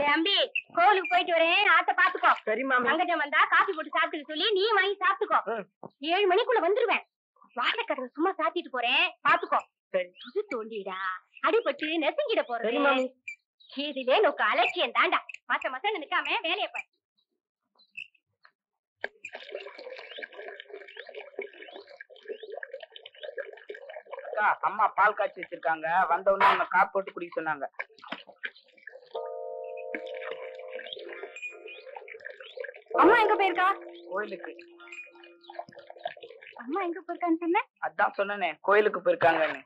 தம்பி கோவிலுக்கு போயிட்டு வரேன், ஆத்த பாத்துக்கோ. சரி மாமி. தங்கச்சம் வந்தா காபி போட்டு சாப்பிட்டு சொல்லி நீ வாங்கி சாப்பிட்டுக்கோ. 7 மணிக்குள்ள வந்துருவேன். வாழைக்கடவை சும்மா சாத்திட்டு போறேன், பாத்துக்கோ. புது தோண்டிடா, அடிபட்டு நெசுங்கிட போறேன். இதுவே நோக்கு அலட்சியம் தாண்டா. மாச மாசம் நிக்காம வேலையை பாரு. அம்மா பால் காய்ச்சி வச்சிருக்காங்க, வந்த உடனே அவங்க காப்பி போட்டு குடிக்க சொன்னாங்க. அம்மா எங்க போயிருக்கா? கோயிலுக்கு. அம்மா எங்க போயிருக்கான்னு சொன்ன? அதான் சொன்னேனே, கோயிலுக்கு போயிருக்காங்கன்னு.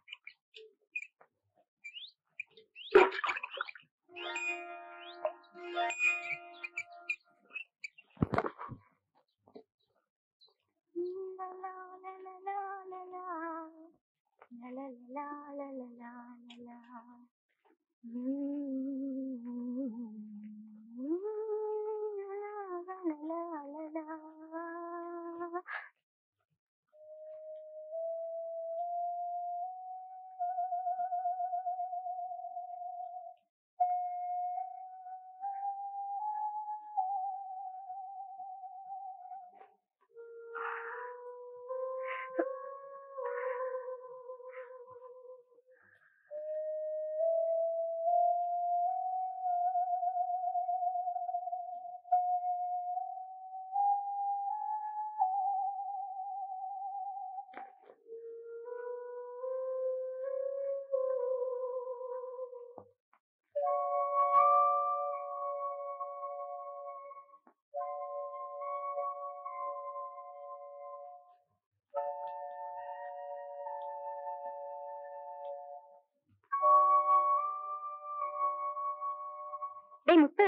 முத்து,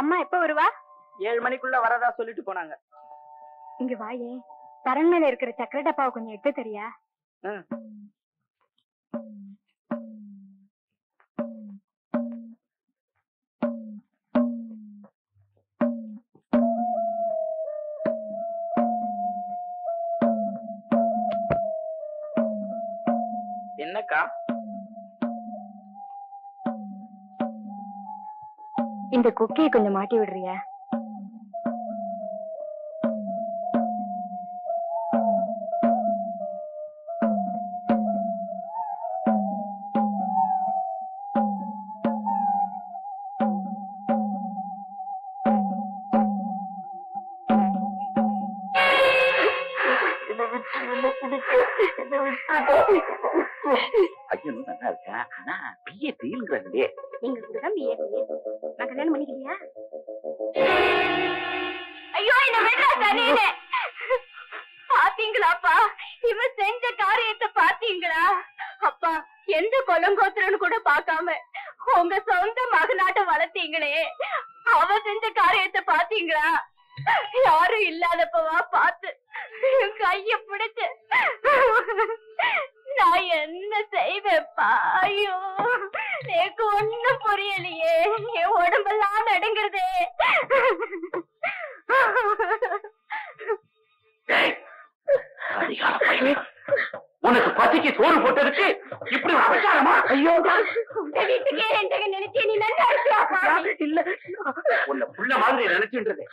அம்மா எப்ப வருவா? 7 மணிக்குள்ள வரதா சொல்லிட்டு போனாங்க. இங்க வாயே, தரன் மேல இருக்கிற சக்கரை டப்பாவை கொஞ்சம் எடுத்து தெரியா? என்னக்கா? இந்த குக்கியை கொஞ்சம் மாட்டி விடுறியா? ஐயோ நல்லா இருக்கேன், ஆனா பிஏ ஃபெயில்ங்கறாங்களே. நீங்க கூட பிஏ ஃபெயில். நான் கல்யாணம் பண்ணிக்கலையா? ஐயோ என்ன விடுறா தனியே. பாத்தீங்களாப்பா, இவன் செஞ்ச காரியத்தை பாத்தீங்களா? அப்பா, எந்த கொலங்கோத்திரன்னு கூட பாக்காம உங்க சொந்த மகனாட்ட வளர்த்தீங்களே, அவ செஞ்ச காரியத்தை பாத்தீங்களா? யாரும் இல்லாதப்பவா பார்த்து கைய பிடிச்சு நான் என்ன செய்வேப்பா? ஐயோ எனக்கு ஒண்ணும் புரியலையே, என் உடம்பெல்லாம் நடுங்கிறதே. உனக்கு பசிக்கு சோறு போட்டதுக்கு இப்படி அபச்சாரமா? ஐயோ வீட்டுக்கே நினைச்சே நீ நல்லா இருக்கியாப்பா? இல்ல, உன்னை புள்ள மாதிரி நினைச்சுன்றது.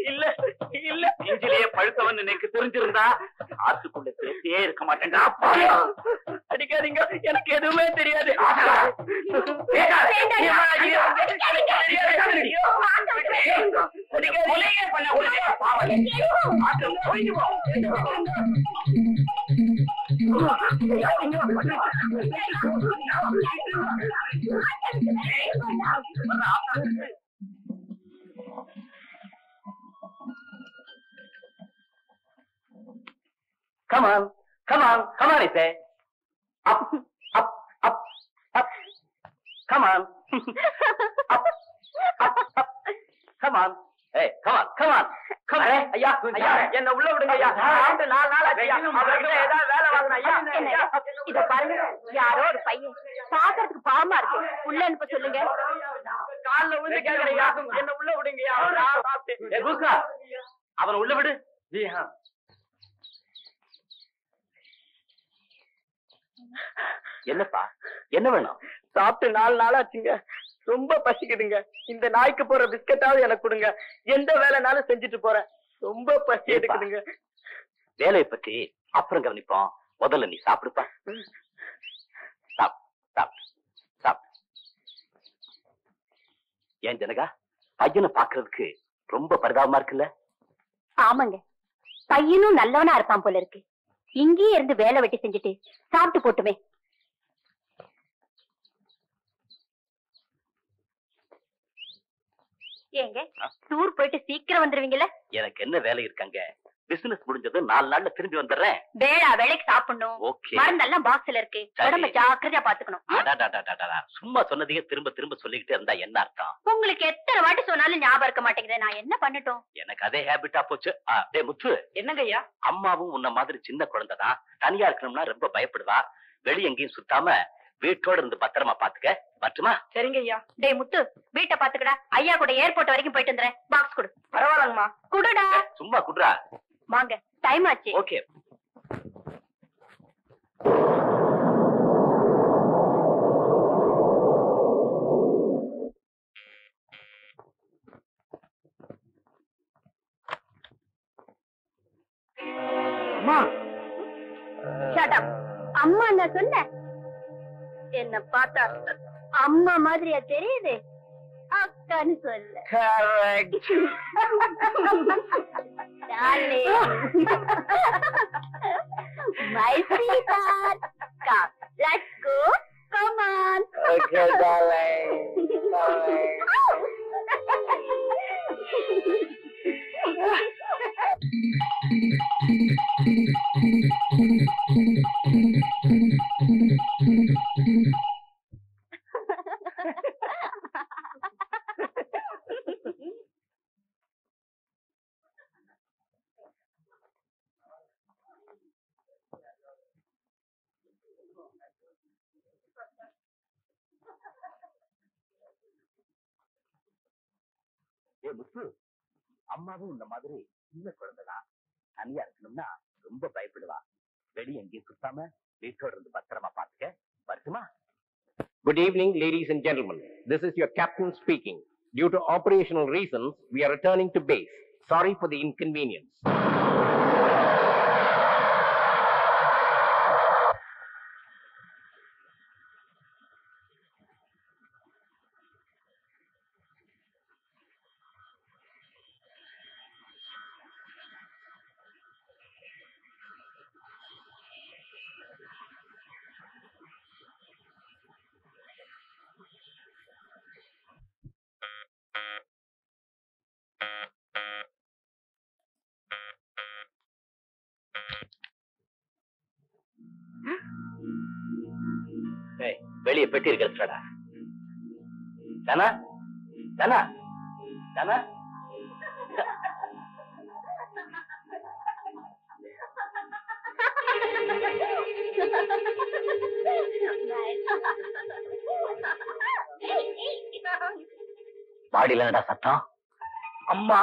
இல்ல இல்ல, நெஞ்சிலேயே பழுத்தவன் எனக்கு தெரிஞ்சிருந்தா ஆத்துக்குள்ள சேர்த்தே இருக்க மாட்டேன்டா. அடிக்காதீங்க, எனக்கு எதுவுமே தெரியாது. Come on, come on, come on, I say. Up, up, up, up. Come on. Up, up, up. Come on. Hey, come on, come on. Come on. ஐயா, ஐயா, என்ன உள்ள விடுங்க ஐயா. 4 நாள் ஐயா. அவர்கிட்ட ஏதாவது வேலை வாங்கணும் ஐயா. இத பாருங்க, யாரோ ஒரு பையன் பாக்குறதுக்கு பாவமா இருக்கு, உள்ள அனுப்ப சொல்லுங்க. கால்ல விழுந்து கேக்குறேன், என்ன உள்ள விடுங்கய்யா. அவனை உள்ள விடு. ஜி ஹா. என்னப்பா, என்ன வேணும்? சாப்பிட்டு 4 நாளாச்சுங்க. ரொம்ப பசிக்குதுங்க. இந்த நாய்க்கு போற பிஸ்கட்டாவது எனக்கு கொடுங்க. எந்த வேலைனாலும் செஞ்சுட்டு போறேன். ரொம்ப பசி எடுக்குதுங்க. வேலையை பத்தி அப்புறம் கவனிப்போம். முதல்ல நீ சாப்பிடுப்பா. ஏன் ஜனகா, பையனை பாக்குறதுக்கு ரொம்ப பரிதாபமா இருக்குல்ல? ஆமாங்க, பையனும் நல்லவனா இருப்பான் போல இருக்கு. இங்கேயே இருந்து வேலை வெட்டி செஞ்சுட்டு சாப்பிட்டு போட்டுமே. ஏங்க, டூர் போயிட்டு சீக்கிரம் வந்துருவீங்கல்ல? எனக்கு என்ன வேலை இருக்காங்க? பிசினஸ் முடிஞ்சது 4 நாள்ல திரும்பி வந்துடுறேன். வேளா வேலைக்கு சாப்பிடணும். மருந்தெல்லாம் பாக்ஸ்ல இருக்கு. உடம்ப ஜாக்கிரதையா பாத்துக்கணும். சும்மா சொன்னதையே திரும்ப திரும்ப சொல்லிக்கிட்டே இருந்தா என்ன அர்த்தம்? உங்களுக்கு எத்தனை வாட்டி சொன்னாலும் ஞாபகம் இருக்க மாட்டேங்குது. நான் என்ன பண்ணட்டும்? எனக்கு அதே ஹேபிட்டா போச்சு. முத்து, என்னங்க ஐயா? அம்மாவும் உன்ன மாதிரி சின்ன குழந்தைதான். தனியா இருக்கணும்னா ரொம்ப பயப்படுவா. வெளிய எங்கேயும் சுத்தாம வீட்டோட இருந்து பத்திரமா பாத்துக்க. பட்டுமா? சரிங்க ஐயா. டேய் முத்து, வீட்டை பாத்துக்கடா. ஐயா கூட ஏர்போர்ட் வரைக்கும் போயிட்டு வந்துறேன். பாக்ஸ் கொடு. பரவாயில்லங்கம்மா. குடுடா. சும்மா குடுறா. வாங்க, டைம் ஆச்சு. ஓகே. அம்மா, ஷட் அப். அம்மா நான் சொன்னேன். என்ன பார்த்தா அம்மா மாதிரியா தெரியுது? அக்கான்னு சொல்ல. My sweetheart, come, let's go. Come on. Okay, darling. முத்து, அம்மாவும் இந்த மாதிரி சின்ன குழந்தைதான். தனியா இருக்கணும்னா ரொம்ப பயப்படுவா. வெளிய எங்கேயும் சுத்தாம வீட்டோட இருந்து பத்திரமா பாத்துக்க. வருமா? Good evening, ladies and gentlemen. This is your captain speaking. Due to operational reasons, we are returning to base. Sorry for the inconvenience. வெளியே பெட்டி இருக்கிறடா. தானா தானா தானா பாடியில என்னடா சத்தம்? அம்மா,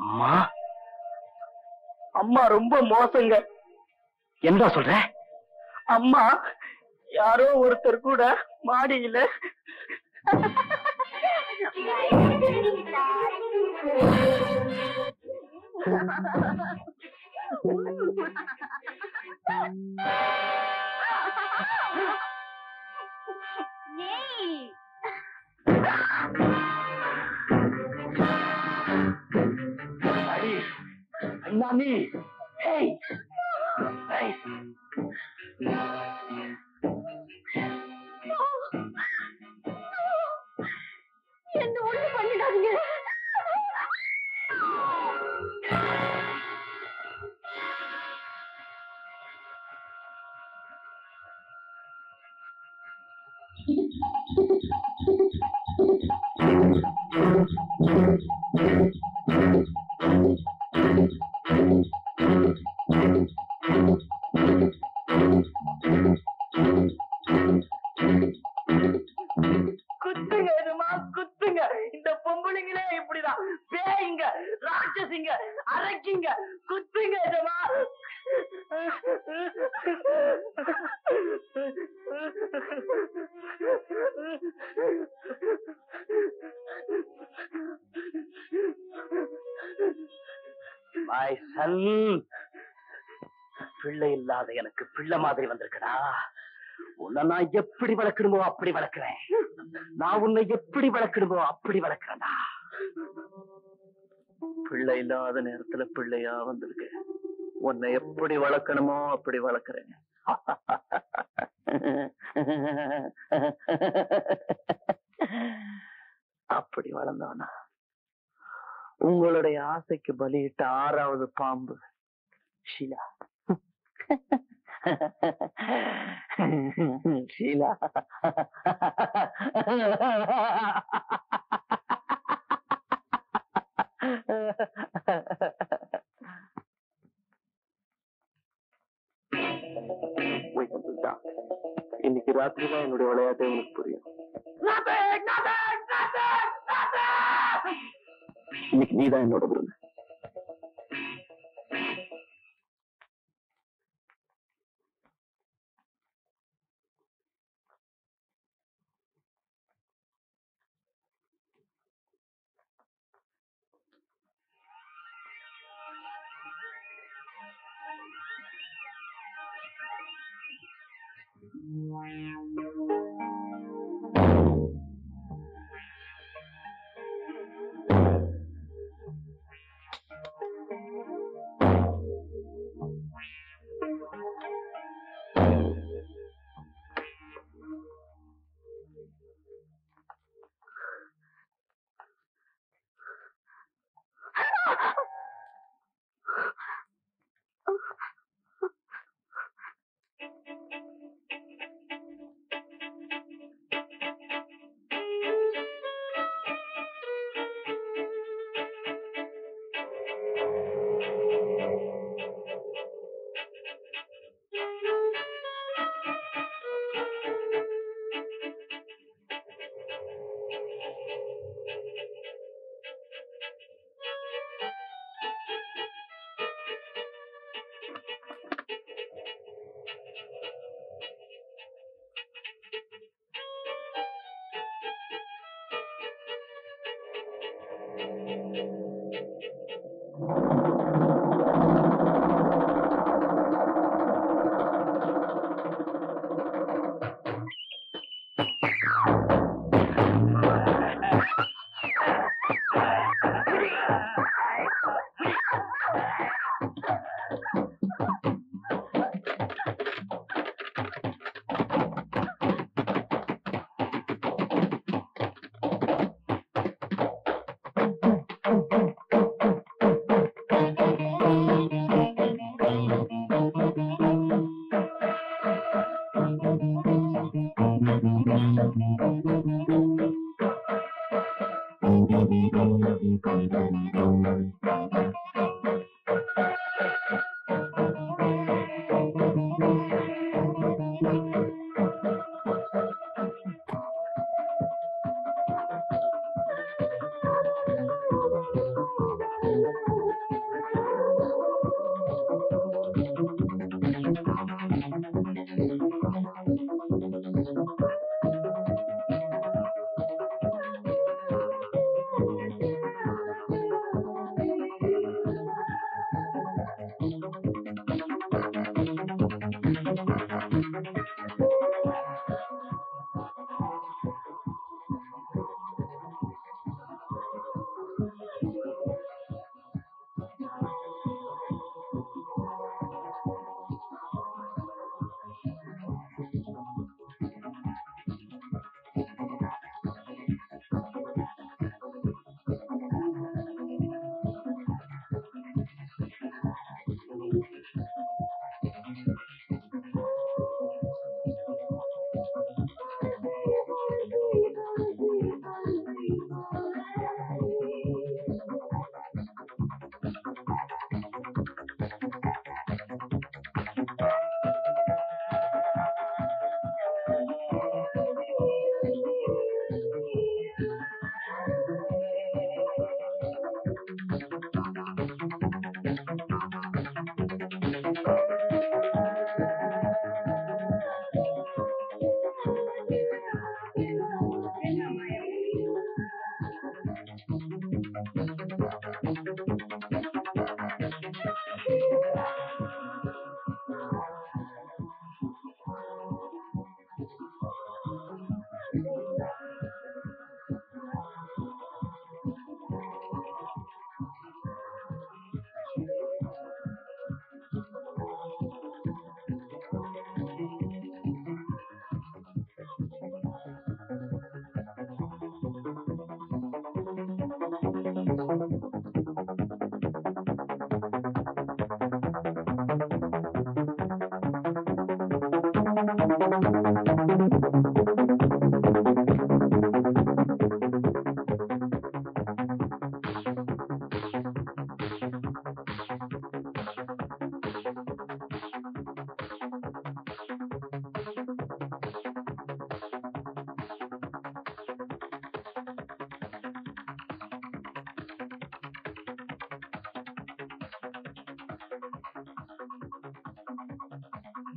அம்மா அம்மா ரொம்ப மோசங்க. என்ன சொல்ற? அம்மா யாரோ ஒருத்தர் கூட மாடியில நானி என்ன ஒண்ணு பண்ணிடாதீங்க. குத்துங்க எதுமா, குத்துங்க. இந்த பொம்பளைங்களே இப்படிதான். பேய்ங்க, ராட்சசிங்க, அரைக்கிங்க. குத்துங்க எதுமா. My son, பிள்ளை இல்லாத எனக்கு பிள்ளை மாதிரி வந்திருக்கடா. உன்னை நான் எப்படி வளர்க்கணுமோ அப்படி வளர்க்கிறேன். நான் உன்னை எப்படி வளர்க்கணுமோ அப்படி வளர்க்கிறேன்டா. பிள்ளை இல்லாத நேரத்துல பிள்ளையா வந்திருக்கு. உன்னை எப்படி வளர்க்கணுமோ அப்படி வளர்க்கிறேன். அப்படி வளர்ந்தவனா உங்களுடைய ஆசைக்கு பலியிட்ட 6வது பாம்பு ஷீலா. ஷீலா, இன்னைக்கு ராத்திரி தான் என்னுடைய விளையாட்டே உனக்கு புரியும். இன்னைக்கு நீதான் என்னோட விருது.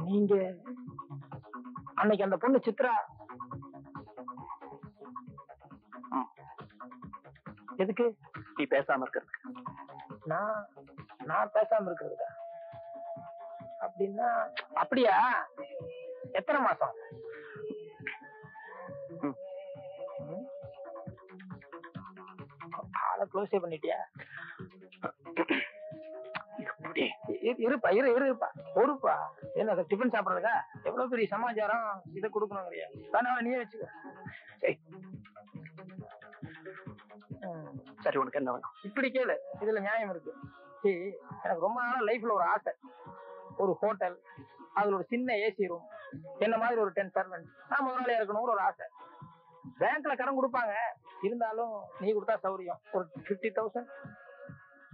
நீங்க அன்னைக்கு அந்த பொண்ணு சித்ரா எதுக்கு நீ பேசாம இருக்கிறது. நான் நான் பேசாம இருக்கிறதுக்கா? அப்படின்னா அப்படியா? எத்தனை மாசம்? ஆளை க்ளோஸே பண்ணிட்டியா? இருப்பா இருப்பா ஒருப்பா. என்ன டிஃபன் சாப்பிடுறதுக்கா? எவ்வளவு பெரிய சமாச்சாரம் இதை கொடுக்கணுங்கிறியா? தானே நீயே வச்சுக்க. சரி, உனக்கு என்ன வேணும்? இப்படி கேளு, இதுல நியாயம் இருக்கு. எனக்கு ரொம்ப நாளா லைஃப்ல ஒரு ஆசை. ஒரு ஹோட்டல், அதுல ஒரு சின்ன ஏசி ரூம், என்ன மாதிரி ஒரு 10 சர்வெண்ட், நான் முதலாளியா இருக்கணும்னு ஒரு ஆசை. பேங்க்ல கடன் கொடுப்பாங்க, இருந்தாலும் நீ கொடுத்தா சௌரியம். ஒரு 50,000.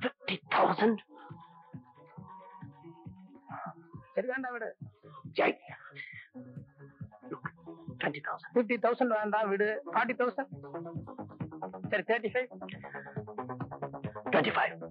50,000? சரி வேண்டாம் விடு. 20,000. 50,000 வேண்டாம் விடு. 40,000. சரி 35. 25.